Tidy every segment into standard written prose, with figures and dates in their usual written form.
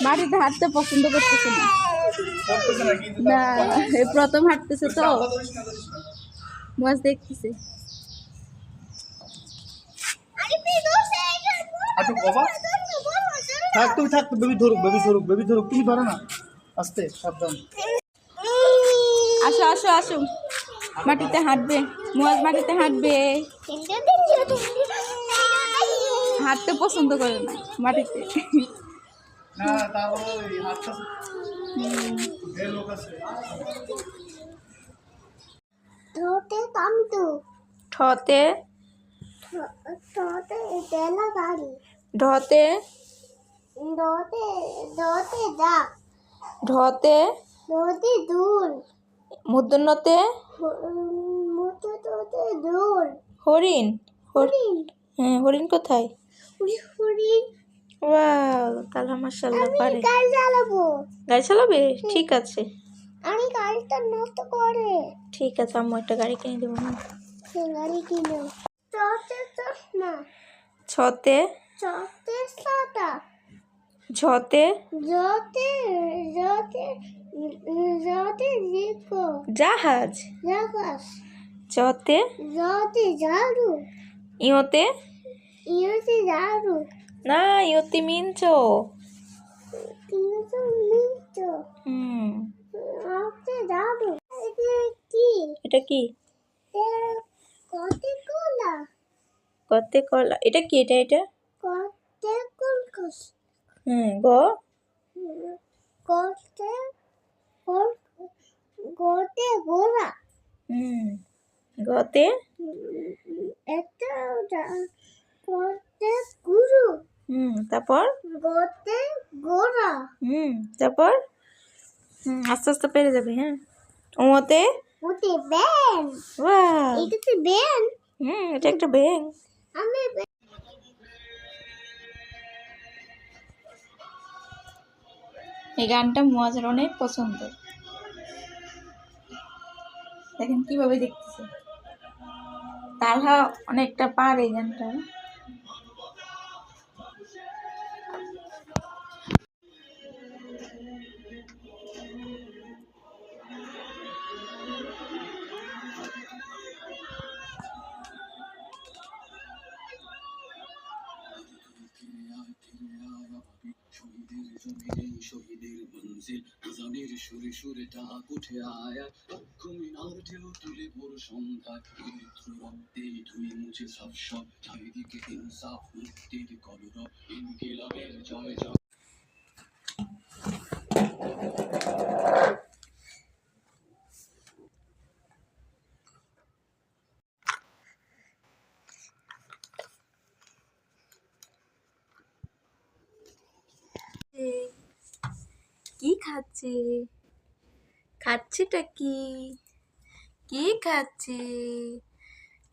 মাটিতে হাঁটতে পছন্দ করতেছে না। না, এই প্রথম হাঁটতেছে তো, মাছ দেখতেছে। থাক বেবি ধরুক তুমি ধরো না, আস্তে সাবধান। আসো আসো আসো, মাটিতে হাঁটবে, মাছ মাটিতে হাঁটবে। হাঁটতে পছন্দ করে না মাটিতে। না তাহলে হাতটা বের লোক আছে। ঠোঁটে কামড়, ঠতে ঠোঁটে তেলা গাড়ি, ঢতে দোতে দোতে দা, ঢতে দোতে দুল, মূর্ধন্যতে মুতে তোতে দুল, হরিণ। হরিণ, হ্যাঁ, হরিণ কোথায়? হরিণ। ওয়াও, তাহলে মাশাআল্লাহ পারে। গাড়ি চালাবো। গাড়ি চালাবে? ঠিক আছে, আমি গাড়িটা নষ্ট করে। ঠিক আছে, আম্মু একটা গাড়ি কিনে দেবো না। গাড়ি কিনো। চতে চশমা, ছতে চতে সাদা, ঝতে জতে জতে জতে জিকো, জাহাজ। জাগাস, জতে জতে ঝাড়ু, ইয়তে ইউতে ঝাড়ু, না, ইয়তে মিনচো। কিন্তু মিটো, আতে ঝাড়ু। এটা কি? এটা কি? কতে কোলা, কতে কলা। এটা কি? এটা কতে কুলকুস, গ গতে গতে গোরা, গতে একটা গতে গুরু, তারপর গতে গোরা, তারপর আস্তে আস্তে পেরে যাবে। হ্যাঁ, ওতে ওতে ব্যান, ওয়াও, এটা তো ব্যান। এটা একটা ব্যাঙ। আমি এই গানটা মুয়াজের অনেক পছন্দ। দেখেন কিভাবে দেখতেছে, তালহা অনেকটা পারে এই গানটা। শহীদের মঞ্জিল আজানের সুরে সুরে ডাক উঠে আয়া, মিনার ঢেউ তুলে ভোর সন্ধ্যা, পবিত্র রক্তে ধুয়ে মুছে সব সব, চারিদিকে ইনসাফ মুক্তির কলরব, ইনকিলাবের জয় জয়। কি খাচ্ছে? খাচ্ছেটা কি? কি খাচ্ছে?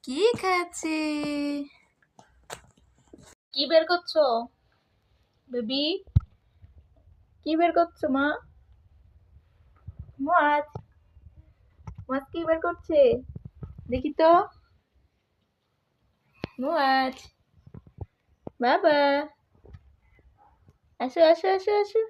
কি খাচ্ছে? কি বের করছো বেবি? কি বের করছো মা? মাছ, মাছ কি বের করছে দেখি তো। মাছ, বাবা, আসো আসো আসো আসো।